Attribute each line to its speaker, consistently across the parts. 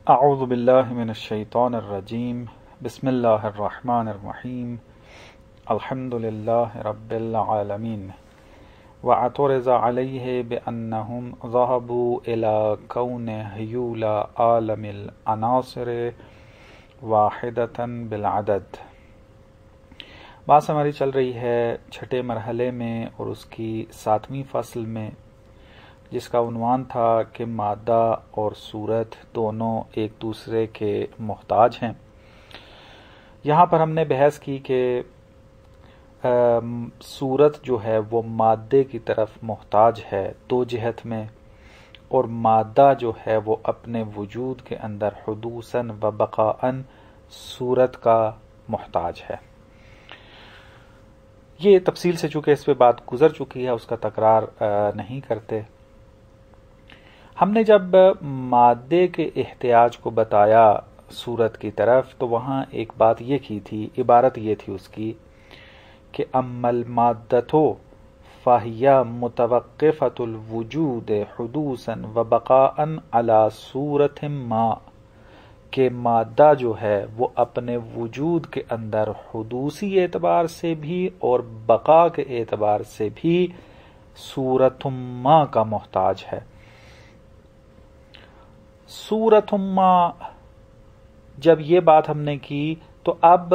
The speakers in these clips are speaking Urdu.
Speaker 1: اعوذ باللہ من الشیطان الرجیم بسم اللہ الرحمن الرحیم الحمد للہ رب العالمین واعترض علیہ بأنہم ذہبوا الی کون حیول عالم العناصر واحدۃ بالعدد۔ بات ہماری چل رہی ہے چھٹے مرحلے میں اور اس کی 7ویں فصل میں، جس کا عنوان تھا کہ مادہ اور صورت دونوں ایک دوسرے کے محتاج ہیں۔ یہاں پر ہم نے بحث کی کہ صورت جو ہے وہ مادے کی طرف محتاج ہے دو جہت میں، اور مادہ جو ہے وہ اپنے وجود کے اندر حدوثاً و بقاءً صورت کا محتاج ہے۔ یہ تفصیل سے چونکہ اس پہ بات گزر چکی ہے، اس کا تکرار نہیں کرتے۔ ہم نے جب مادے کے احتیاج کو بتایا صورت کی طرف، تو وہاں ایک بات یہ کی تھی، عبارت یہ تھی اس کی کہ اما المادۃ فہی متوقفۃ الوجود حدوثا و بقاء علی صورت ما، کہ مادہ جو ہے وہ اپنے وجود کے اندر حدوثی اعتبار سے بھی اور بقا کے اعتبار سے بھی صورت ما کا محتاج ہے۔ صورت ما، جب یہ بات ہم نے کی تو اب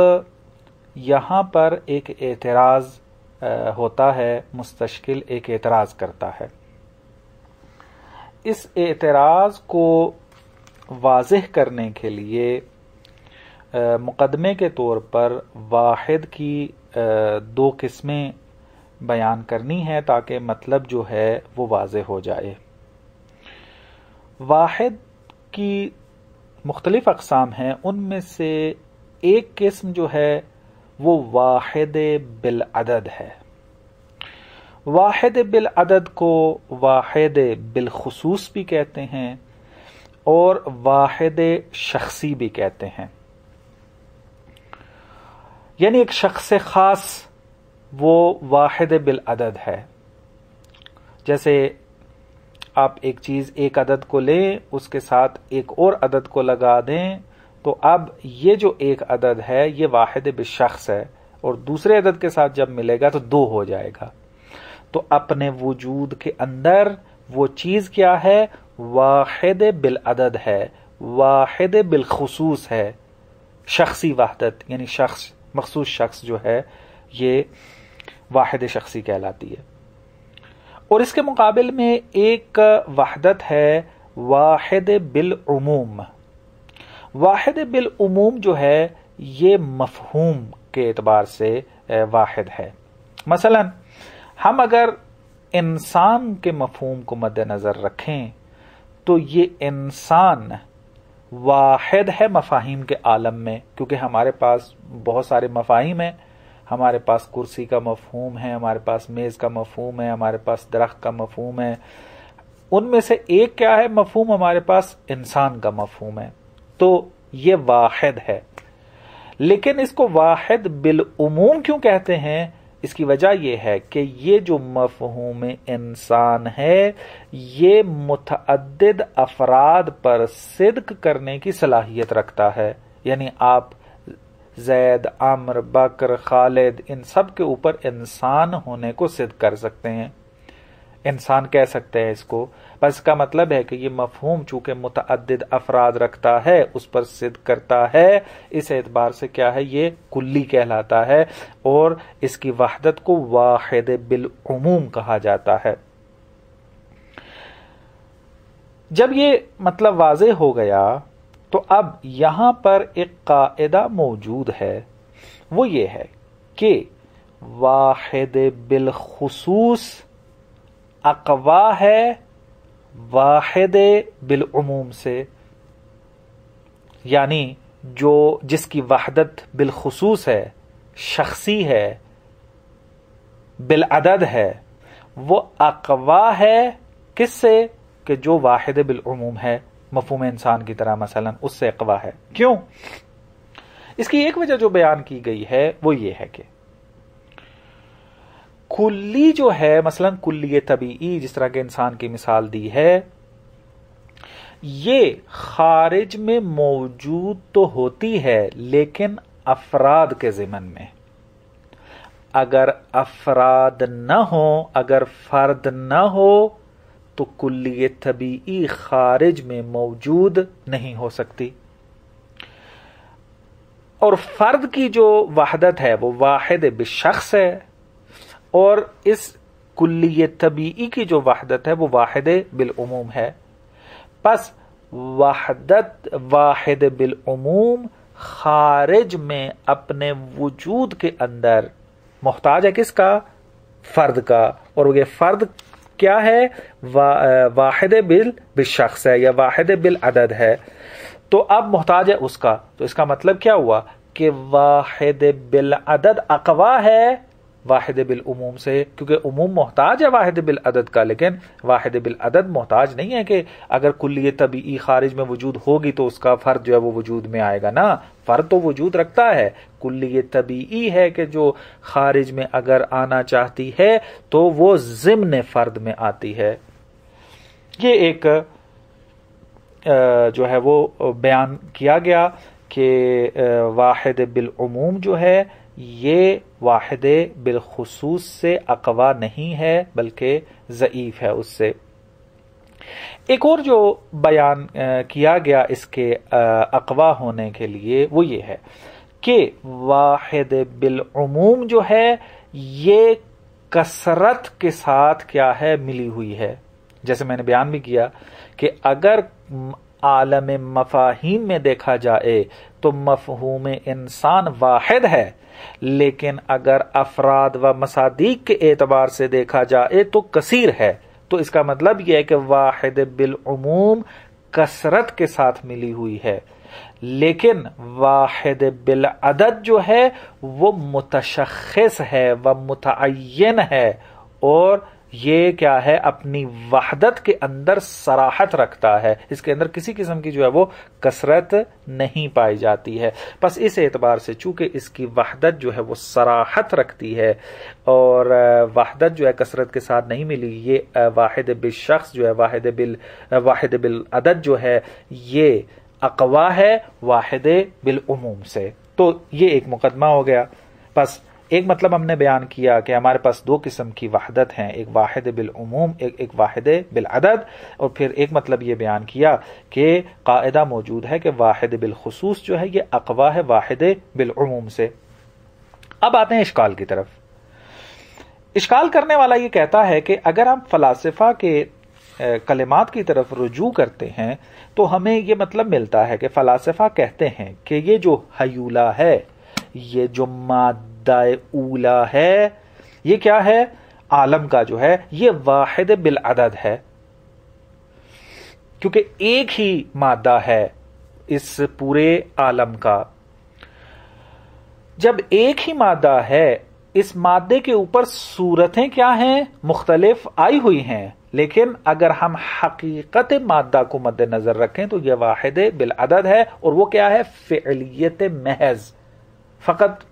Speaker 1: یہاں پر ایک اعتراض ہوتا ہے، مستشکل ایک اعتراض کرتا ہے۔ اس اعتراض کو واضح کرنے کے لیے مقدمے کے طور پر واحد کی دو قسمیں بیان کرنی ہے تاکہ مطلب جو ہے وہ واضح ہو جائے۔ واحد کی مختلف اقسام ہیں، ان میں سے ایک قسم جو ہے وہ واحد بالعدد ہے۔ واحد بالعدد کو واحد بالخصوص بھی کہتے ہیں اور واحد شخصی بھی کہتے ہیں، یعنی ایک شخص خاص وہ واحد بالعدد ہے۔ جیسے آپ ایک چیز ایک عدد کو لیں، اس کے ساتھ ایک اور عدد کو لگا دیں، تو اب یہ جو ایک عدد ہے یہ واحد بالشخص ہے، اور دوسرے عدد کے ساتھ جب ملے گا تو دو ہو جائے گا۔ تو اپنے وجود کے اندر وہ چیز کیا ہے؟ واحد بالعدد ہے، واحد بالخصوص ہے، شخصی وحدت، یعنی شخص، مخصوص شخص جو ہے یہ واحد شخصی کہلاتی ہے۔ اور اس کے مقابل میں ایک وحدت ہے واحد بالعموم۔ واحد بالعموم جو ہے یہ مفہوم کے اعتبار سے واحد ہے۔ مثلا ہم اگر انسان کے مفہوم کو مد نظر رکھیں تو یہ انسان واحد ہے مفاہیم کے عالم میں، کیونکہ ہمارے پاس بہت سارے مفاہیم ہیں۔ ہمارے پاس کرسی کا مفہوم ہے، ہمارے پاس میز کا مفہوم ہے، ہمارے پاس درخت کا مفہوم ہے۔ ان میں سے ایک کیا ہے مفہوم؟ ہمارے پاس انسان کا مفہوم ہے، تو یہ واحد ہے۔ لیکن اس کو واحد بالعموم کیوں کہتے ہیں؟ اس کی وجہ یہ ہے کہ یہ جو مفہوم انسان ہے یہ متعدد افراد پر صدق کرنے کی صلاحیت رکھتا ہے، یعنی آپ زید، عمر، بکر، خالد، ان سب کے اوپر انسان ہونے کو صدق کر سکتے ہیں، انسان کہہ سکتے ہیں اس کو۔ بس کا مطلب ہے کہ یہ مفہوم چونکہ متعدد افراد رکھتا ہے، اس پر صدق کرتا ہے، اس اعتبار سے کیا ہے یہ کلی کہلاتا ہے، اور اس کی وحدت کو واحد بالعموم کہا جاتا ہے۔ جب یہ مطلب واضح ہو گیا تو اب یہاں پر ایک قاعدہ موجود ہے، وہ یہ ہے کہ واحد بالخصوص اقوا ہے واحد بالعموم سے، یعنی جس کی وحدت بالخصوص ہے، شخصی ہے، بالعدد ہے، وہ اقوا ہے کس سے؟ کہ جو واحد بالعموم ہے، مفہوم انسان کی طرح مثلا اس سے اقوا ہے۔ کیوں؟ اس کی ایک وجہ جو بیان کی گئی ہے وہ یہ ہے کہ کلی جو ہے، مثلا کلی طبیعی، جس طرح کے انسان کی مثال دی ہے، یہ خارج میں موجود تو ہوتی ہے لیکن افراد کے ضمن میں. اگر افراد نہ ہو، اگر فرد نہ ہو تو کلیہ طبیعی خارج میں موجود نہیں ہو سکتی. اور فرد کی جو وحدت ہے وہ واحد بالشخص ہے، اور اس کلیہ طبیعی کی جو وحدت ہے وہ واحد بالعموم ہے. پس وحدت واحد بالعموم خارج میں اپنے وجود کے اندر محتاج ہے کس کا؟ فرد کا. اور یہ فرد کیا ہے؟ واحد بالشخص ہے یا واحد بالعدد ہے. تو اب محتاج ہے اس کا. تو اس کا مطلب کیا ہوا کہ واحد بالعدد اقوا ہے واحد بالعموم سے، کیونکہ عموم محتاج ہے واحد بالعدد کا، لیکن واحد بالعدد محتاج نہیں ہے کہ اگر کلیہ طبیعی خارج میں وجود ہوگی تو اس کا فرد جو ہے وہ وجود میں آئے گا. نا، فرد تو وجود رکھتا ہے، کلیہ طبیعی ہے کہ جو خارج میں اگر آنا چاہتی ہے تو وہ ضمن فرد میں آتی ہے. یہ ایک جو ہے وہ بیان کیا گیا کہ واحد بالعموم جو ہے یہ واحد بالخصوص سے اقوا نہیں ہے بلکہ ضعیف ہے اس سے. ایک اور جو بیان کیا گیا اس کے اقوا ہونے کے لیے وہ یہ ہے کہ واحد بالعموم جو ہے یہ کثرت کے ساتھ کیا ہے؟ ملی ہوئی ہے. جیسے میں نے بیان بھی کیا کہ اگر عالم مفاہیم میں دیکھا جائے تو مفہوم انسان واحد ہے، لیکن اگر افراد و مصادیق کے اعتبار سے دیکھا جائے تو کثیر ہے. تو اس کا مطلب یہ ہے کہ واحد بالعموم کثرت کے ساتھ ملی ہوئی ہے، لیکن واحد بالعدد جو ہے وہ متشخص ہے و متعین ہے، اور یہ کیا ہے؟ اپنی وحدت کے اندر صراحت رکھتا ہے. اس کے اندر کسی قسم کی جو ہے وہ کثرت نہیں پائی جاتی ہے. بس اس اعتبار سے چونکہ اس کی وحدت جو ہے وہ صراحت رکھتی ہے اور وحدت جو ہے کثرت کے ساتھ نہیں ملی، یہ واحد بالشخص جو ہے واحد بالعدد جو ہے یہ اقوا ہے واحد بالعموم سے. تو یہ ایک مقدمہ ہو گیا. بس ایک مطلب ہم نے بیان کیا کہ ہمارے پاس دو قسم کی وحدت ہیں، ایک واحد بالعموم، ایک واحد بالعدد. اور پھر ایک مطلب یہ بیان کیا کہ قاعدہ موجود ہے کہ واحد بالخصوص جو ہے یہ اقوا ہے واحد بالعموم سے. اب آتے ہیں اشکال کی طرف. اشکال کرنے والا یہ کہتا ہے کہ اگر ہم فلاسفہ کے کلمات کی طرف رجوع کرتے ہیں تو ہمیں یہ مطلب ملتا ہے کہ فلاسفہ کہتے ہیں کہ یہ جو حیولہ ہے، یہ جو مادہ اولا ہے، یہ کیا ہے؟ عالم کا جو ہے یہ واحد بالعدد ہے، کیونکہ ایک ہی مادہ ہے اس پورے عالم کا. جب ایک ہی مادہ ہے، اس مادے کے اوپر صورتیں کیا ہیں؟ مختلف آئی ہوئی ہیں، لیکن اگر ہم حقیقت مادہ کو مد نظر رکھیں تو یہ واحد بالعدد ہے. اور وہ کیا ہے؟ فعلیت محض، فقط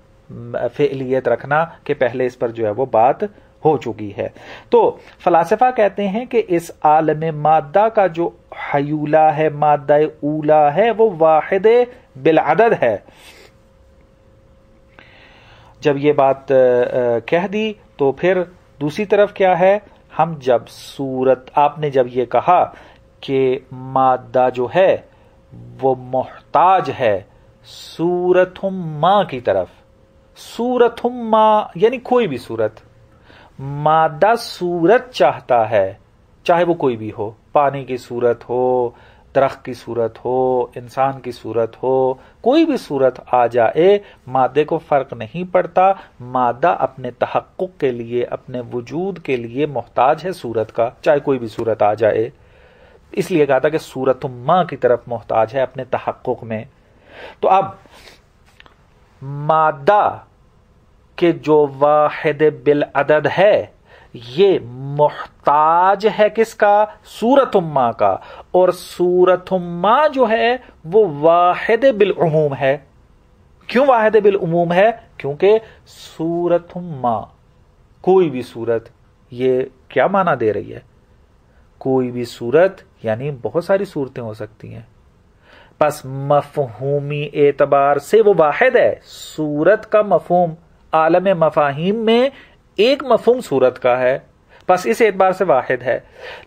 Speaker 1: فعلیت رکھنا کہ پہلے اس پر جو ہے وہ بات ہو چکی ہے. تو فلاسفہ کہتے ہیں کہ اس عالم مادہ کا جو حیولہ ہے، مادہ اولا ہے، وہ واحد بالعدد ہے. جب یہ بات کہہ دی تو پھر دوسری طرف کیا ہے؟ ہم جب صورت، آپ نے جب یہ کہا کہ مادہ جو ہے وہ محتاج ہے صورت ما کی طرف، صورت ما یعنی کوئی بھی صورت، مادہ صورت چاہتا ہے، چاہے وہ کوئی بھی ہو، پانی کی صورت ہو، درخت کی صورت ہو، انسان کی صورت ہو، کوئی بھی صورت آ جائے، مادے کو فرق نہیں پڑتا. مادہ اپنے تحقق کے لیے، اپنے وجود کے لیے محتاج ہے صورت کا، چاہے کوئی بھی صورت آ جائے. اس لیے کہا تھا کہ صورت ما کی طرف محتاج ہے اپنے تحقق میں. تو اب مادہ کہ جو واحد بالعدد ہے یہ محتاج ہے کس کا؟ صورت ما کا. اور صورت ما جو ہے وہ واحد بالعموم ہے. کیوں واحد بالعموم ہے؟ کیونکہ صورت ما، کوئی بھی صورت، یہ کیا معنی دے رہی ہے؟ کوئی بھی صورت یعنی بہت ساری صورتیں ہو سکتی ہیں. پس مفہومی اعتبار سے وہ واحد ہے. صورت کا مفہوم عالم مفاہیم میں ایک مفہوم صورت کا ہے، پس اس اعتبار سے واحد ہے.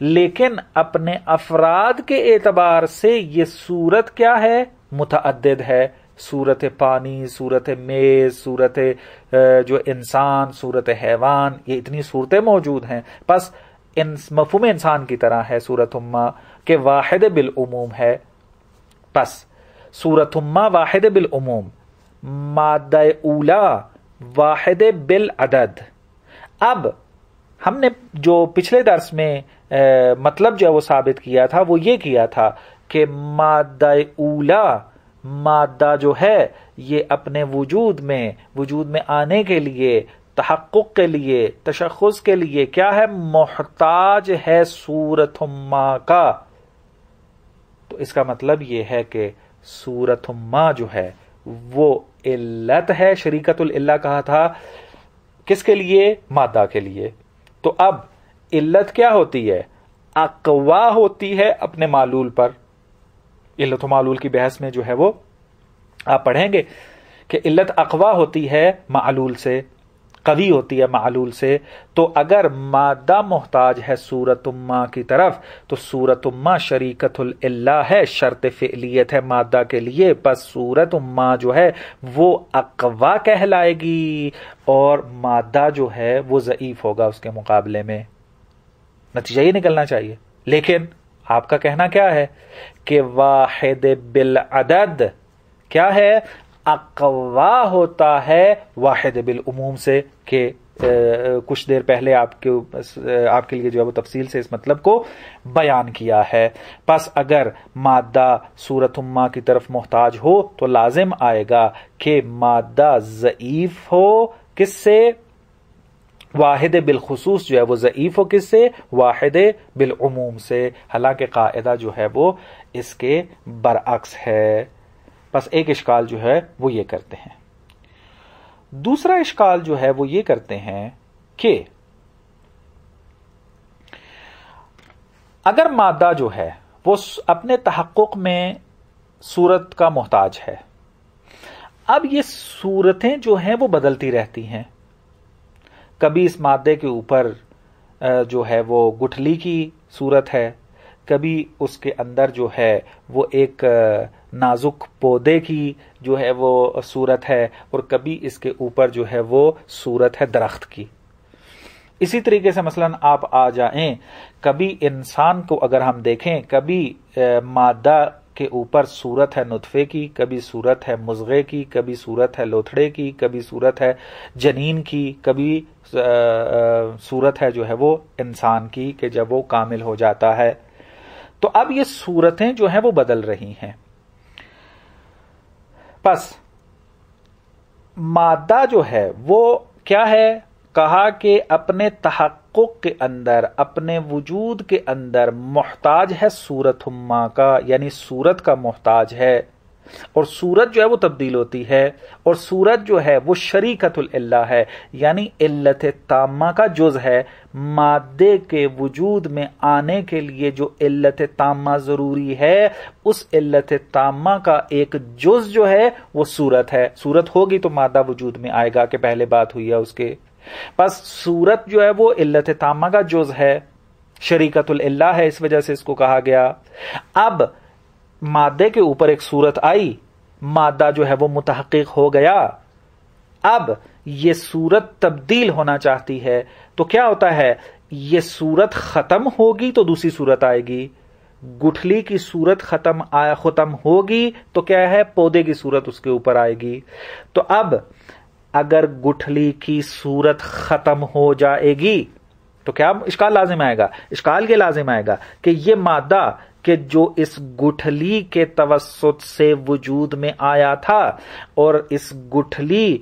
Speaker 1: لیکن اپنے افراد کے اعتبار سے یہ صورت کیا ہے؟ متعدد ہے. صورت پانی، صورت میز، صورت جو انسان، صورت حیوان، یہ اتنی صورتیں موجود ہیں. پس مفہوم انسان کی طرح ہے صورت امہ کہ واحد بالعموم ہے. پس صورت امہ واحد بالعموم، مادہ اولا واحد بالعدد. اب ہم نے جو پچھلے درس میں مطلب جو ہے وہ ثابت کیا تھا وہ یہ کیا تھا کہ مادہ اولا، مادہ جو ہے یہ اپنے وجود میں آنے کے لیے، تحقق کے لیے، تشخص کے لیے کیا ہے؟ محتاج ہے صورت امہ کا. تو اس کا مطلب یہ ہے کہ صورت امہ جو ہے وہ علت ہے. شریکت العلہ کہا تھا کس کے لیے؟ مادہ کے لیے. تو اب علت کیا ہوتی ہے؟ اقوا ہوتی ہے اپنے معلول پر. علت و معلول کی بحث میں جو ہے وہ آپ پڑھیں گے کہ علت اقوا ہوتی ہے معلول سے، قوی ہوتی ہے معلول سے. تو اگر مادہ محتاج ہے صورت امہ کی طرف تو صورت امہ شریکت العلہ ہے، شرط فعلیت ہے مادہ کے لیے. پس صورت امہ جو ہے وہ اقوا کہلائے گی اور مادہ جو ہے وہ ضعیف ہوگا اس کے مقابلے میں. نتیجہ یہ نکلنا چاہیے. لیکن آپ کا کہنا کیا ہے کہ واحد بالعدد کیا ہے؟ اقوا ہوتا ہے واحد بالعموم سے. کہ کچھ دیر پہلے آپ کے لیے جو ہے وہ تفصیل سے اس مطلب کو بیان کیا ہے. پس اگر مادہ صورت امہ کی طرف محتاج ہو تو لازم آئے گا کہ مادہ ضعیف ہو کس سے؟ واحد بالخصوص جو ہے وہ ضعیف ہو کس سے؟ واحد بالعموم سے. حالانکہ قاعدہ جو ہے وہ اس کے برعکس ہے. بس ایک اشکال جو ہے وہ یہ کرتے ہیں. دوسرا اشکال جو ہے وہ یہ کرتے ہیں کہ اگر مادہ جو ہے وہ اپنے تحقق میں صورت کا محتاج ہے، اب یہ صورتیں جو ہیں وہ بدلتی رہتی ہیں. کبھی اس مادے کے اوپر جو ہے وہ گٹھلی کی صورت ہے، کبھی اس کے اندر جو ہے وہ ایک نازک پودے کی جو ہے وہ صورت ہے، اور کبھی اس کے اوپر جو ہے وہ صورت ہے درخت کی. اسی طریقے سے مثلا آپ آ جائیں، کبھی انسان کو اگر ہم دیکھیں، کبھی مادہ کے اوپر صورت ہے نطفے کی، کبھی صورت ہے مضغے کی، کبھی صورت ہے لوتھڑے کی، کبھی صورت ہے جنین کی، کبھی صورت ہے جو ہے وہ انسان کی کہ جب وہ کامل ہو جاتا ہے. تو اب یہ صورتیں جو ہیں وہ بدل رہی ہیں. پس مادہ جو ہے وہ کیا ہے؟ کہا کہ اپنے تحقق کے اندر، اپنے وجود کے اندر محتاج ہے صورت امہ کا، یعنی صورت کا محتاج ہے. اور صورت جو ہے وہ تبدیل ہوتی ہے، اور صورت جو ہے وہ شریکت العلہ ہے، یعنی علت تامہ کا جز ہے. مادے کے وجود میں آنے کے لیے جو علت تامہ ضروری ہے، اس علت تامہ کا ایک جز جو ہے وہ صورت ہے. صورت ہوگی تو مادہ وجود میں آئے گا کہ پہلے بات ہوئی ہے اس کے. بس صورت جو ہے وہ علت تامہ کا جز ہے، شریکت العلہ ہے، اس وجہ سے اس کو کہا گیا. اب مادے کے اوپر ایک صورت آئی، مادہ جو ہے وہ متحقق ہو گیا. اب یہ صورت تبدیل ہونا چاہتی ہے تو کیا ہوتا ہے؟ یہ صورت ختم ہوگی تو دوسری صورت آئے گی. گٹھلی کی صورت ختم ہوگی تو کیا ہے؟ پودے کی صورت اس کے اوپر آئے گی. تو اب اگر گٹھلی کی صورت ختم ہو جائے گی تو کیا اشکال لازم آئے گا؟ اشکال یہ لازم آئے گا کہ یہ مادہ کہ جو اس گٹھلی کے توسط سے وجود میں آیا تھا، اور اس گٹھلی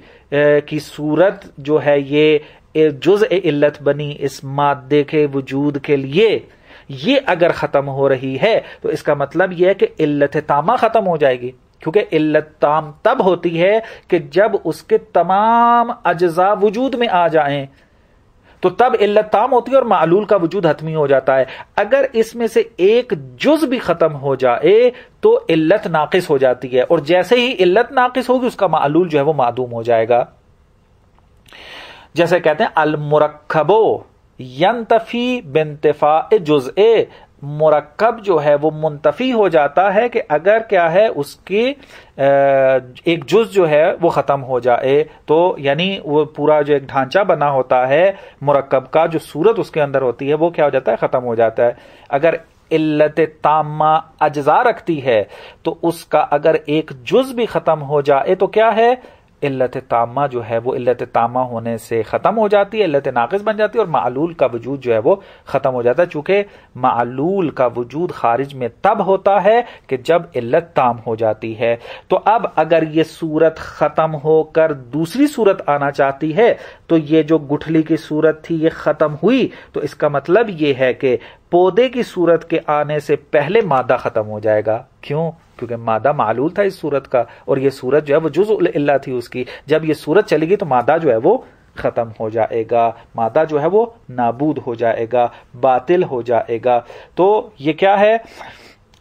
Speaker 1: کی صورت جو ہے یہ جزء علت بنی اس مادے کے وجود کے لیے، یہ اگر ختم ہو رہی ہے تو اس کا مطلب یہ ہے کہ علت تامہ ختم ہو جائے گی. کیونکہ علت تام تب ہوتی ہے کہ جب اس کے تمام اجزاء وجود میں آ جائیں. تو تب علت تام ہوتی ہے اور معلول کا وجود حتمی ہو جاتا ہے. اگر اس میں سے ایک جز بھی ختم ہو جائے تو علت ناقص ہو جاتی ہے، اور جیسے ہی علت ناقص ہوگی اس کا معلول جو ہے وہ معدوم ہو جائے گا. جیسے کہتے ہیں المرکبو ینتفی بانتفاء جزء، مرکب جو ہے وہ منتفی ہو جاتا ہے کہ اگر کیا ہے اس کی ایک جز جو ہے وہ ختم ہو جائے، تو یعنی وہ پورا جو ایک ڈھانچہ بنا ہوتا ہے مرکب کا، جو صورت اس کے اندر ہوتی ہے وہ کیا ہو جاتا ہے، ختم ہو جاتا ہے. اگر علت تامہ اجزا رکھتی ہے تو اس کا اگر ایک جز بھی ختم ہو جائے تو کیا ہے، علت تامہ جو ہے وہ علت تامہ ہونے سے ختم ہو جاتی ہے، علت ناقص بن جاتی ہے، اور معلول کا وجود جو ہے وہ ختم ہو جاتا ہے. چونکہ معلول کا وجود خارج میں تب ہوتا ہے کہ جب علت تام ہو جاتی ہے. تو اب اگر یہ صورت ختم ہو کر دوسری صورت آنا چاہتی ہے تو یہ جو گٹھلی کی صورت تھی یہ ختم ہوئی، تو اس کا مطلب یہ ہے کہ پودے کی صورت کے آنے سے پہلے مادہ ختم ہو جائے گا. کیوں؟ کیونکہ مادہ معلول تھا اس صورت کا، اور یہ صورت جو ہے وہ جزء العلہ تھی اس کی. جب یہ صورت چلے گی تو مادہ جو ہے وہ ختم ہو جائے گا، مادہ جو ہے وہ نابود ہو جائے گا، باطل ہو جائے گا. تو یہ کیا ہے،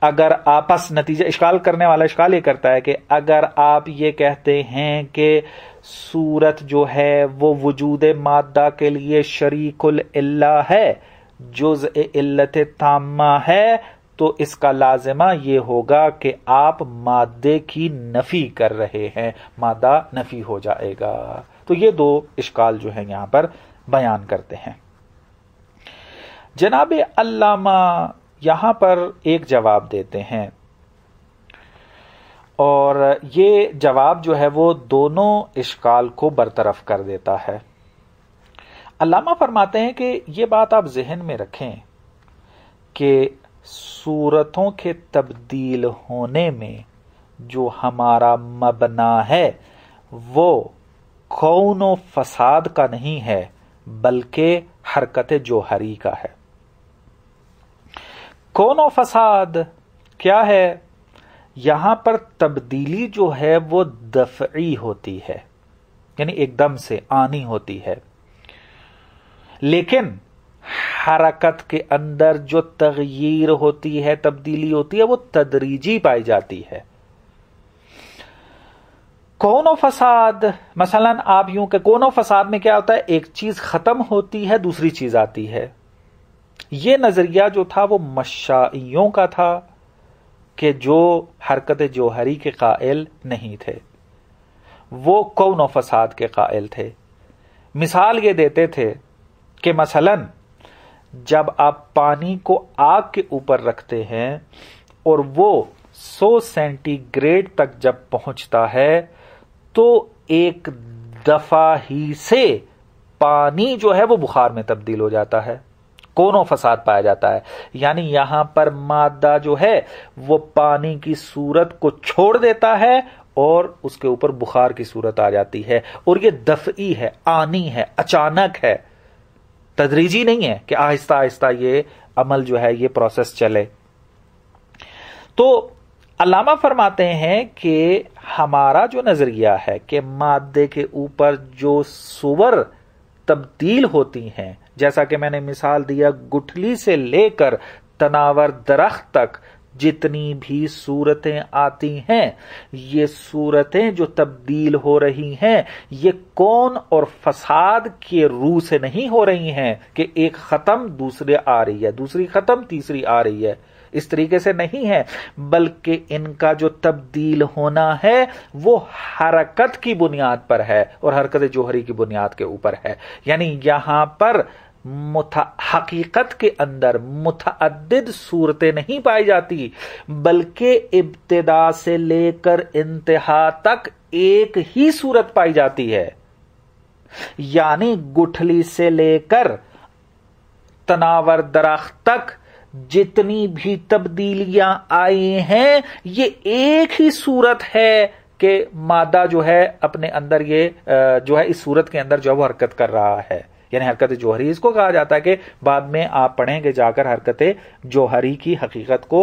Speaker 1: اگر آپس نتیجہ اشکال کرنے والا اشکال یہ کرتا ہے کہ اگر آپ یہ کہتے ہیں کہ صورت جو ہے وہ وجود مادہ کے لیے شریک العلہ ہے، جزء علت تامہ ہے، تو اس کا لازمہ یہ ہوگا کہ آپ مادے کی نفی کر رہے ہیں، مادہ نفی ہو جائے گا. تو یہ دو اشکال جو ہیں یہاں پر بیان کرتے ہیں. جناب علامہ یہاں پر ایک جواب دیتے ہیں، اور یہ جواب جو ہے وہ دونوں اشکال کو برطرف کر دیتا ہے. علامہ فرماتے ہیں کہ یہ بات آپ ذہن میں رکھیں کہ صورتوں کے تبدیل ہونے میں جو ہمارا مبنا ہے وہ کون و فساد کا نہیں ہے بلکہ حرکت جوہری کا ہے. کون و فساد کیا ہے؟ یہاں پر تبدیلی جو ہے وہ دفعی ہوتی ہے، یعنی ایک دم سے آنی ہوتی ہے، لیکن حرکت کے اندر جو تغییر ہوتی ہے، تبدیلی ہوتی ہے، وہ تدریجی پائی جاتی ہے. کون و فساد، مثلا آپ یوں کہ کون و فساد میں کیا ہوتا ہے، ایک چیز ختم ہوتی ہے دوسری چیز آتی ہے. یہ نظریہ جو تھا وہ مشائیوں کا تھا کہ جو حرکت جوہری کے قائل نہیں تھے، وہ کون و فساد کے قائل تھے. مثال یہ دیتے تھے کہ مثلا جب آپ پانی کو آگ کے اوپر رکھتے ہیں اور وہ 100 سینٹی گریڈ تک جب پہنچتا ہے تو ایک دفعہ ہی سے پانی جو ہے وہ بخار میں تبدیل ہو جاتا ہے، کون و فساد پایا جاتا ہے. یعنی یہاں پر مادہ جو ہے وہ پانی کی صورت کو چھوڑ دیتا ہے اور اس کے اوپر بخار کی صورت آ جاتی ہے، اور یہ دفعی ہے، آنی ہے، اچانک ہے، تدریجی نہیں ہے کہ آہستہ آہستہ یہ عمل جو ہے یہ پروسیس چلے. تو علامہ فرماتے ہیں کہ ہمارا جو نظریہ ہے کہ مادے کے اوپر جو صور تبدیل ہوتی ہیں، جیسا کہ میں نے مثال دیا گٹھلی سے لے کر تناور درخت تک جتنی بھی صورتیں آتی ہیں، یہ صورتیں جو تبدیل ہو رہی ہیں یہ کون اور فساد کے روح سے نہیں ہو رہی ہیں کہ ایک ختم دوسرے آ رہی ہے، دوسری ختم تیسری آ رہی ہے، اس طریقے سے نہیں ہے، بلکہ ان کا جو تبدیل ہونا ہے وہ حرکت کی بنیاد پر ہے اور حرکت جوہری کی بنیاد کے اوپر ہے. یعنی یہاں پر حقیقت کے اندر متعدد صورتیں نہیں پائی جاتی، بلکہ ابتدا سے لے کر انتہا تک ایک ہی صورت پائی جاتی ہے. یعنی گٹھلی سے لے کر تناور درخت تک جتنی بھی تبدیلیاں آئی ہیں یہ ایک ہی صورت ہے کہ مادہ جو ہے اپنے اندر یہ جو ہے اس صورت کے اندر جو ہے وہ حرکت کر رہا ہے. یعنی حرکت جوہری اس کو کہا جاتا ہے کہ بعد میں آپ پڑھیں گے جا کر حرکت جوہری کی حقیقت کو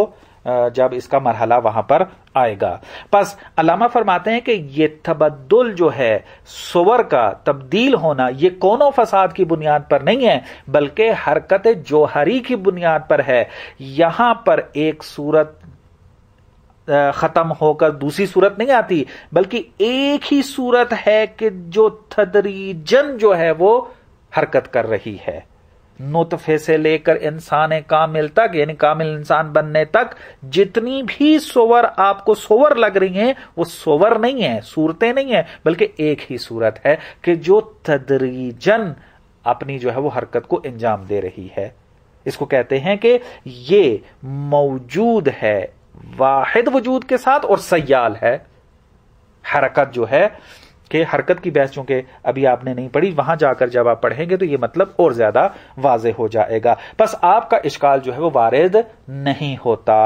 Speaker 1: جب اس کا مرحلہ وہاں پر آئے گا. پس علامہ فرماتے ہیں کہ یہ تبدل جو ہے صور کا تبدیل ہونا یہ کون و فساد کی بنیاد پر نہیں ہے بلکہ حرکت جوہری کی بنیاد پر ہے. یہاں پر ایک صورت ختم ہو کر دوسری صورت نہیں آتی بلکہ ایک ہی صورت ہے کہ جو تدریجن جو ہے وہ حرکت کر رہی ہے. نطفے سے لے کر انسان کامل تک یعنی کامل انسان بننے تک جتنی بھی صور آپ کو صور لگ رہی ہیں وہ صور نہیں ہیں، صورتیں نہیں ہیں، بلکہ ایک ہی صورت ہے کہ جو تدریجن اپنی جو ہے وہ حرکت کو انجام دے رہی ہے. اس کو کہتے ہیں کہ یہ موجود ہے واحد وجود کے ساتھ اور سیال ہے. حرکت جو ہے کہ حرکت کی بحث چونکہ ابھی آپ نے نہیں پڑھی، وہاں جا کر جب آپ پڑھیں گے تو یہ مطلب اور زیادہ واضح ہو جائے گا. بس آپ کا اشکال جو ہے وہ وارد نہیں ہوتا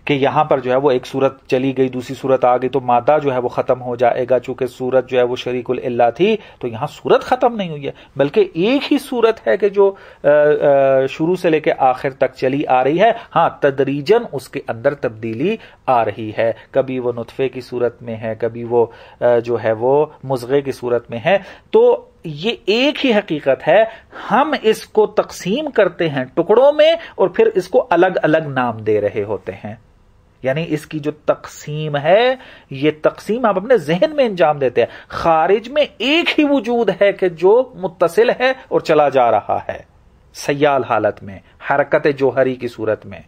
Speaker 1: کہ یہاں پر جو ہے وہ ایک صورت چلی گئی دوسری صورت آ گئی تو مادہ جو ہے وہ ختم ہو جائے گا. چونکہ صورت جو ہے وہ شریک العلہ تھی تو یہاں صورت ختم نہیں ہوئی ہے بلکہ ایک ہی صورت ہے کہ جو شروع سے لے کے آخر تک چلی آ رہی ہے. ہاں تدریجن اس کے اندر تبدیلی آ رہی ہے، کبھی وہ نطفے کی صورت میں ہے، کبھی وہ جو ہے وہ مضغے کی صورت میں ہے. تو یہ ایک ہی حقیقت ہے، ہم اس کو تقسیم کرتے ہیں ٹکڑوں میں اور پھر اس کو الگ الگ نام دے رہے ہوتے ہیں. یعنی اس کی جو تقسیم ہے یہ تقسیم آپ اپنے ذہن میں انجام دیتے ہیں. خارج میں ایک ہی وجود ہے کہ جو متصل ہے اور چلا جا رہا ہے سیال حالت میں، حرکت جوہری کی صورت میں،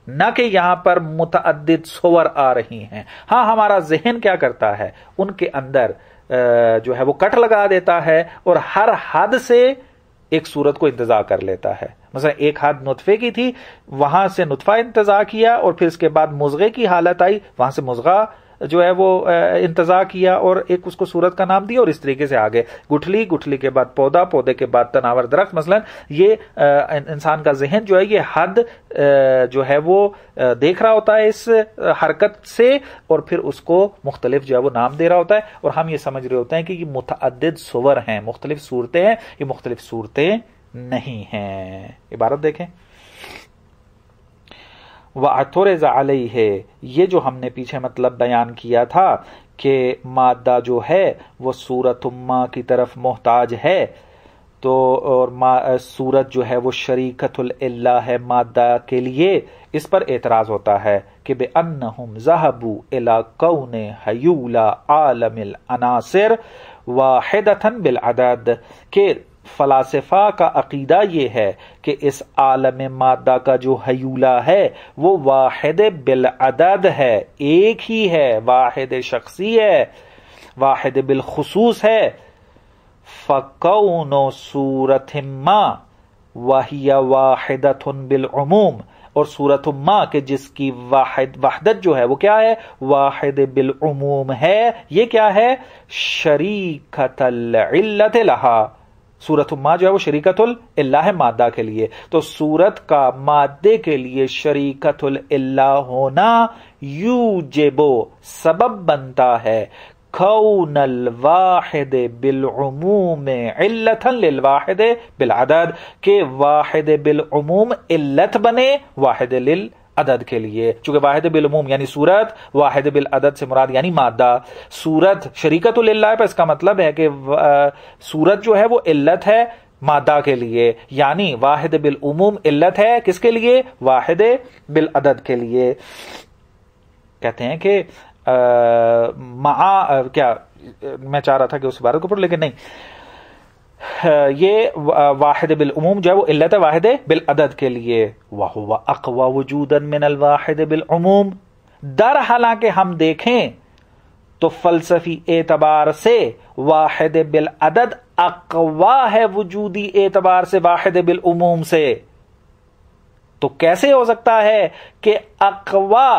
Speaker 1: نہ کہ یہاں پر متعدد صور آ رہی ہیں. ہاں ہمارا ذہن کیا کرتا ہے، ان کے اندر جو ہے وہ کٹ لگا دیتا ہے اور ہر حد سے ایک صورت کو انتزاع کر لیتا ہے. مثلا ایک حد نطفے کی تھی، وہاں سے نطفہ انتزاع کیا اور پھر اس کے بعد مضغے کی حالت آئی، وہاں سے مضغہ جو ہے وہ انتزاع کیا اور ایک اس کو صورت کا نام دیا اور اس طریقے سے آگے گٹھلی، گٹھلی کے بعد پودا، پودے کے بعد تناور درخت. مثلا یہ انسان کا ذہن جو ہے یہ حد جو ہے وہ دیکھ رہا ہوتا ہے اس حرکت سے اور پھر اس کو مختلف جو ہے وہ نام دے رہا ہوتا ہے اور ہم یہ سمجھ رہے ہوتے ہیں کہ یہ متعدد صور ہیں، مختلف صورتیں ہیں. یہ مختلف صورتیں نہیں ہیں. عبارت دیکھیں، وَاعْتُرِضَ عَلَيْهِ، یہ جو ہم نے پیچھے مطلب بیان کیا تھا کہ مادہ جو ہے وہ صورت ما کی طرف محتاج ہے تو اور صورت جو ہے وہ شریکت العلہ ہے مادہ کے لیے. اس پر اعتراض ہوتا ہے کہ بِأَنَّهُمْ ذَهَبُوا إِلَى كَوْنِ حَيُولَ عَالَمِ الْعَنَاصِرِ وَاحِدَةً بِالْعَدَدِ کہ فلاسفہ کا عقیدہ یہ ہے کہ اس عالم مادہ کا جو حیولہ ہے وہ واحد بالعدد ہے، ایک ہی ہے، واحد شخصی ہے، واحد بالخصوص ہے. فَكَوْنُ صُورَةٍ مَّا وَهِيَ وَاحِدَةٌ بِالْعُمُومِ اور صورت ما کہ جس کی وحدت جو ہے وہ کیا ہے، واحد بالعموم ہے. یہ کیا ہے، شریکت العلت لہا. صورت ما جو ہے وہ شریکت العلہ ہے مادہ کے لیے. تو صورت کا مادے کے لیے شریکت العلہ ہونا یوجب سبب بنتا ہے کون الواحد بالعموم علتا للواحد بالعدد کہ واحد بالعموم علت بنے واحد للعدد کے لیے. چونکہ واحد بالعموم یعنی صورت، واحد بالعدد سے مراد یعنی مادہ. صورت شریکت للہ پر اس کا مطلب ہے کہ صورت جو ہے وہ علت ہے مادہ کے لیے، یعنی واحد بالعموم علت ہے کس کے لیے، واحد بالعدد کے لیے. کہتے ہیں کہ کیا میں چاہ رہا تھا کہ اس عبارت کو پڑھ لیکن نہیں، یہ واحد بالعموم جو ہے وہ علت ہے واحد بالعدد کے لیے. وَهُوَ أَقْوَى وُجُودًا مِنَ الْوَاحِدِ بِالْعُمُومِ در حالانکہ ہم دیکھیں تو فلسفی اعتبار سے واحد بالعدد اقوا ہے وجودی اعتبار سے واحد بالعموم سے. تو کیسے ہو سکتا ہے کہ اقوا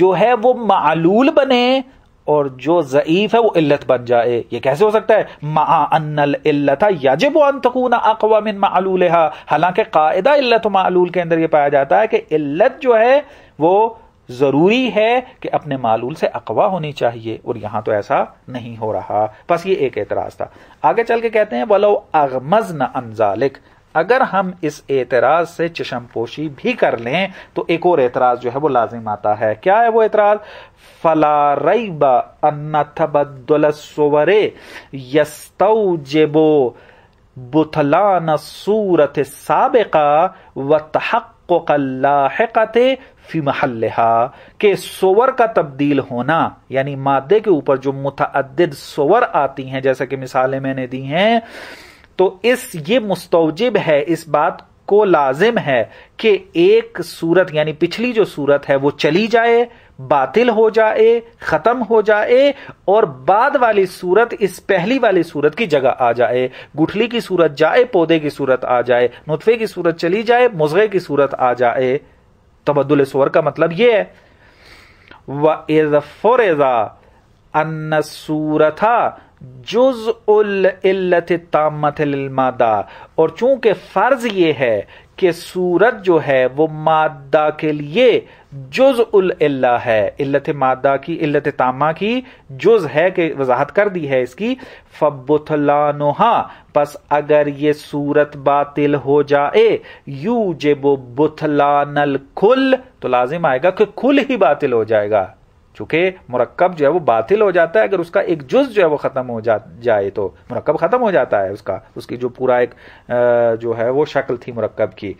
Speaker 1: جو ہے وہ معلول بنے اور جو ضعیف ہے وہ علت بن جائے؟ یہ کیسے ہو سکتا ہے؟ مع ان العلت یجب ان تکون اقوى من معلولها، حالانکہ قاعدہ علت و معلول کے اندر یہ پایا جاتا ہے کہ علت جو ہے وہ ضروری ہے کہ اپنے معلول سے اقوا ہونی چاہیے، اور یہاں تو ایسا نہیں ہو رہا. بس یہ ایک اعتراض تھا. آگے چل کے کہتے ہیں وَلَوْ أَغْمَزْنَ عَنْ ذَلِكَ، اگر ہم اس اعتراض سے چشم پوشی بھی کر لیں تو ایک اور اعتراض جو ہے وہ لازم آتا ہے. کیا ہے وہ اعتراض؟ فلا ریب ان تبدل الصور یستوجب بطلان الصورت السابقہ وتحقق اللاحقۃ فی محلہا، کہ صور کا تبدیل ہونا یعنی مادے کے اوپر جو متعدد صور آتی ہیں جیسا کہ مثالیں میں نے دی ہیں، تو یہ مستوجب ہے، اس بات کو لازم ہے کہ ایک صورت یعنی پچھلی جو صورت ہے وہ چلی جائے، باطل ہو جائے، ختم ہو جائے، اور بعد والی صورت اس پہلی والی صورت کی جگہ آ جائے. گٹھلی کی صورت جائے، پودے کی صورت آ جائے، نطفے کی صورت چلی جائے، مضغے کی صورت آ جائے. تبدل صور کا مطلب یہ ہے. وَإِذْ فُرِضَ أَنَّ الصُّورَةَ جُزْءُ الْعِلَّةِ التَّامَّةِ لِلْمَادَّةِ، اور چونکہ فرض یہ ہے کہ صورت جو ہے وہ مادہ کے لیے جزء العلہ ہے، علت مادہ کی، علت تامہ کی جز ہے، کہ وضاحت کر دی ہے اس کی. فَبُطْلَانُهَا، پس اگر یہ صورت باطل ہو جائے، یوجب بطلان الکل، تو لازم آئے گا کہ کل ہی باطل ہو جائے گا. چونکہ مرکب جو ہے وہ باطل ہو جاتا ہے اگر اس کا ایک جز جو ہے وہ ختم ہو جائے، تو مرکب ختم ہو جاتا ہے، اس کی جو پورا ایک جو ہے وہ شکل تھی مرکب کی.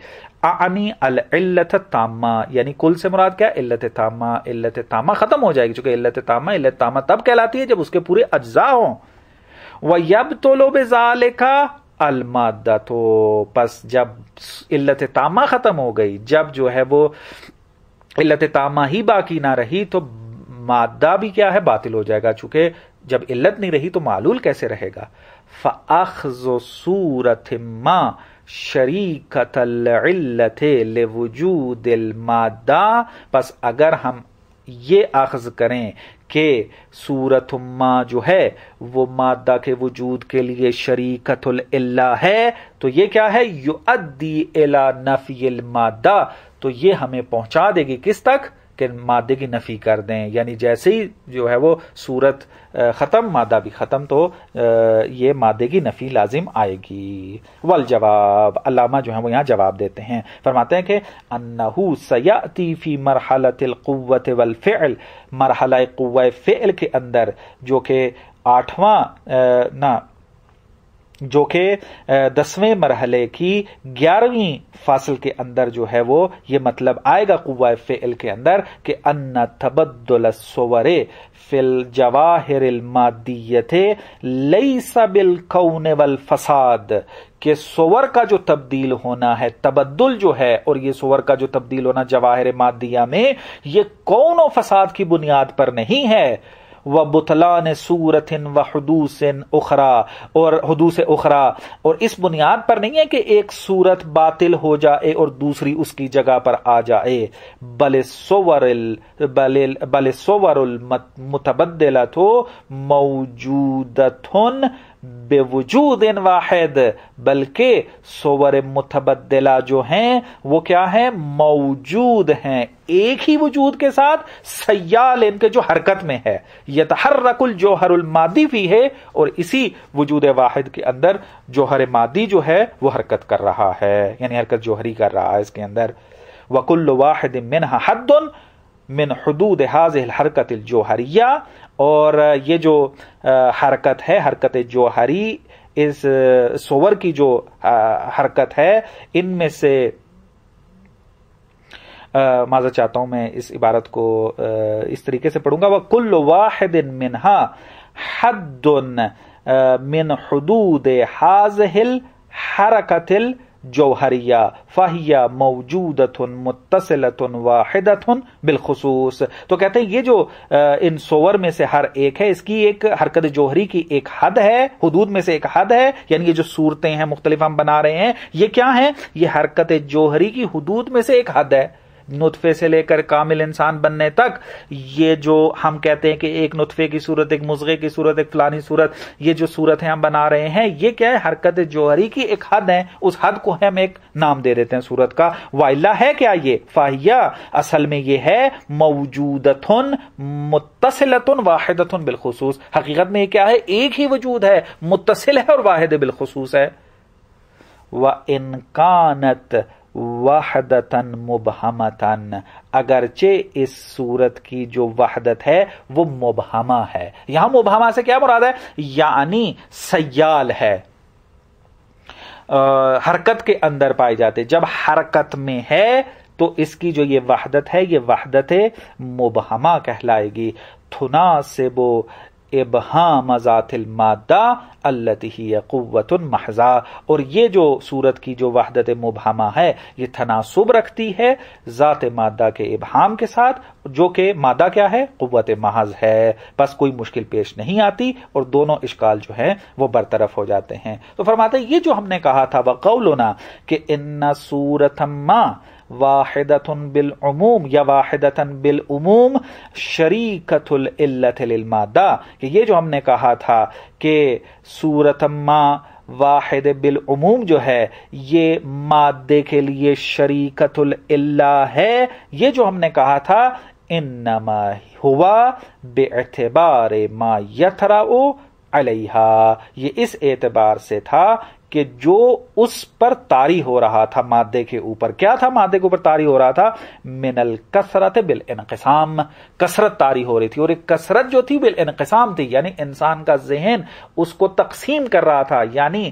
Speaker 1: اعنی العلت التامہ، یعنی کل سے مراد کیا؟ علت تامہ. علت تامہ ختم ہو جائے گی، چونکہ علت تامہ تب کہلاتی ہے جب اس کے پورے اجزاء ہوں. وَيَبْطُلُ بِذَلِكَ المادہ، تو پس جب علت تامہ ختم ہو گئی، جب جو ہے وہ علت تامہ ہی باقی نہ رہی، تو مادہ بھی کیا ہے؟ باطل ہو جائے گا. چونکہ جب علت نہیں رہی تو معلول کیسے رہے گا؟ فَأَخْذُ صُورَةٍ مَا شَرِيكَةَ الْعِلَّةِ لِوُجُودِ الْمَادَّةِ، پس اگر ہم یہ اخذ کریں کہ صورت ما جو ہے وہ مادہ کے وجود کے لیے شریکت العلہ ہے، تو یہ کیا ہے؟ یؤدی الی نفی المادہ، تو یہ ہمیں پہنچا دے گی کس تک؟ کہ مادے کی نفی کر دیں. یعنی جیسے ہی جو ہے وہ صورت ختم، مادہ بھی ختم، تو یہ مادے کی نفی لازم آئے گی. والجواب، علامہ جو ہے وہ یہاں جواب دیتے ہیں، فرماتے ہیں کہ انہو سیأتی فی مرحلۃ القوۃ والفعل، مرحلہ قوہ فعل کے اندر، جو کہ 10ویں مرحلے کی 11ویں فاصل کے اندر جو ہے وہ یہ مطلب آئے گا قوہ فعل کے اندر کہ ان تبدل الصور فی الجواہر المادیۃ لیس بالکون والفساد، کہ صور کا جو تبدیل ہونا ہے، تبدل جو ہے، اور یہ صور کا جو تبدیل ہونا جواہر مادیہ میں، یہ کون و فساد کی بنیاد پر نہیں ہے. وَبُطْلَانِ صُورَةٍ وَحُدُوثٍ أُخْرَى، اور حدوث اخرى، اور اس بنیاد پر نہیں ہے کہ ایک صورت باطل ہو جائے اور دوسری اس کی جگہ پر آ جائے. بل الصور المتبدلۃ موجودۃ بوجود واحد، بلکہ صور متبدلہ جو ہیں وہ کیا ہیں؟ موجود ہیں ایک ہی وجود کے ساتھ، سیال ان کے جو حرکت میں ہے. یتحرک الجوہر المادی فی ہے، اور اسی وجود واحد کے اندر جوہر مادی جو ہے وہ حرکت کر رہا ہے، یعنی حرکت جوہری کر رہا ہے اس کے اندر. وکل واحد منہا حد من حدود هذه الحرکت الجوہریہ، اور یہ جو حرکت ہے، حرکت جوہری، اس صور کی جو حرکت ہے، ان میں سے معذرت چاہتا ہوں میں اس عبارت کو اس طریقے سے پڑھوں گا. وَكُلُّ وَاحِدٍ مِّنْهَا حَدٌّ مِّنْ حُدُودِ هَذِهِ الْحَرَكَةِ الْجَوْهَرِيَّةِ فَهِيَ مَوْجُودَةٌ مُتَّصِلَةٌ وَاحِدَةٌ بِالْخُصُوص. تو کہتے ہیں یہ جو ان صور میں سے ہر ایک ہے، اس کی ایک حرکت جوہری کی ایک حد ہے، حدود میں سے ایک حد ہے، یعنی یہ جو صورتیں ہیں مختلف ہم بنا رہے ہیں، یہ کیا ہیں؟ یہ حرکت جوہری کی حدود میں سے ایک حد ہے. نطفے سے لے کر کامل انسان بننے تک، یہ جو ہم کہتے ہیں کہ ایک نطفے کی صورت، ایک مضغے کی صورت، ایک فلانی صورت، یہ جو صورتیں ہم بنا رہے ہیں، یہ کیا ہے؟ حرکت جوہری کی ایک حد ہے. اس حد کو ہم ایک نام دے دیتے ہیں صورت کا. وَإِلَّا ہے کیا یہ؟ فَهِيَ، اصل میں یہ ہے موجودتن متصلتن واحدتن بالخصوص. حقیقت میں یہ کیا ہے؟ ایک ہی وجود ہے، متصل ہے اور واحد بالخصوص ہے. و ان کانت وحدتن مبہمتن، اگرچہ اس صورت کی جو وحدت ہے وہ مبہمہ ہے۔ یہاں مبہمہ سے کیا مراد ہے؟ یعنی سیال ہے، حرکت کے اندر پائی جاتے، جب حرکت میں ہے تو اس کی جو یہ وحدت ہے یہ وحدت مبہمہ کہلائے گی۔ تناسب ابہام ذات المادہ التی ہی قوت محضا، اور یہ جو صورت کی جو وحدت مبہمہ ہے یہ تناسب رکھتی ہے ذات مادہ کے ابہام کے ساتھ، جو کہ مادہ کیا ہے؟ قوت محض ہے، بس کوئی مشکل پیش نہیں آتی اور دونوں اشکال جو ہیں وہ برطرف ہو جاتے ہیں۔ تو فرماتے ہیں یہ جو ہم نے کہا تھا وقولنا کہ ان صورت ما واحدۃ بالعموم یا واحدۃ بالعموم شریکۃ العلۃ للمادہ، کہ یہ جو ہم نے کہا تھا کہ صورت ما واحد بالعموم جو ہے یہ مادے کے لیے شریکۃ العلہ ہے، یہ جو ہم نے کہا تھا انما ہوا باعتبار ما یطرأ علیہا، یہ اس اعتبار سے تھا کہ جو اس پر طاری ہو رہا تھا مادے کے اوپر، کیا تھا مادے کے اوپر طاری ہو رہا تھا؟ من الکثرت بالانقسام، کثرت طاری ہو رہی تھی، اور ایک کثرت جو تھی بالانقسام تھی، یعنی انسان کا ذہن اس کو تقسیم کر رہا تھا، یعنی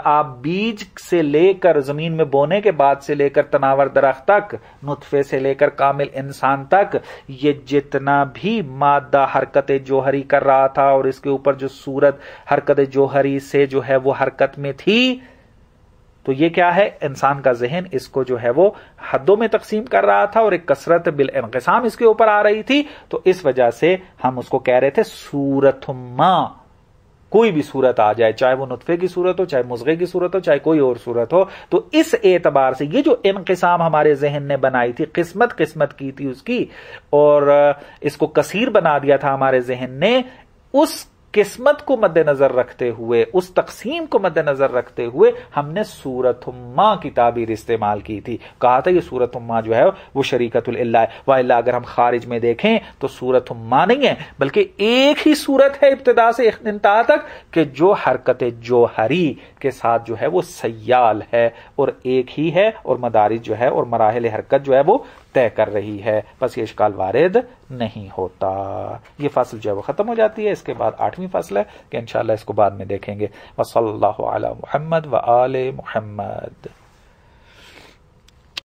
Speaker 1: آپ بیج سے لے کر زمین میں بونے کے بعد سے لے کر تناور درخت تک، نطفے سے لے کر کامل انسان تک، یہ جتنا بھی مادہ حرکت جوہری کر رہا تھا اور اس کے اوپر جو صورت حرکت جوہری سے جو ہے وہ حرکت میں تھی، تو یہ کیا ہے؟ انسان کا ذہن اس کو جو ہے وہ حدوں میں تقسیم کر رہا تھا اور ایک کثرت بالانقسام اس کے اوپر آ رہی تھی، تو اس وجہ سے ہم اس کو کہہ رہے تھے صورت ما، کوئی بھی صورت آ جائے، چاہے وہ نطفے کی صورت ہو، چاہے مضغے کی صورت ہو، چاہے کوئی اور صورت ہو، تو اس اعتبار سے یہ جو انقسام ہمارے ذہن نے بنائی تھی، قسمت کی تھی اس کی، اور اس کو کثیر بنا دیا تھا ہمارے ذہن نے، اس قسمت کو مد نظر رکھتے ہوئے، اس تقسیم کو مد نظر رکھتے ہوئے ہم نے صورت ما کی تعبیر استعمال کی تھی، کہا تھا یہ صورت ما جو ہے وہ شریکت العلہ ہے، وإلا اگر ہم خارج میں دیکھیں تو صورت ما نہیں ہے، بلکہ ایک ہی صورت ہے ابتدا سے انتہا تک، کہ جو حرکت جوہری کے ساتھ جو ہے وہ سیال ہے، اور ایک ہی ہے، اور مدارج جو ہے اور مراحل حرکت جو ہے وہ طے کر رہی ہے، بس یہ اشکال وارد نہیں ہوتا۔ یہ فصل جو ہے وہ ختم ہو جاتی ہے، اس کے بعد 8ویں فصل ہے کہ انشاءاللہ اس کو بعد میں دیکھیں گے۔ وصلی اللہ علی محمد وآل محمد۔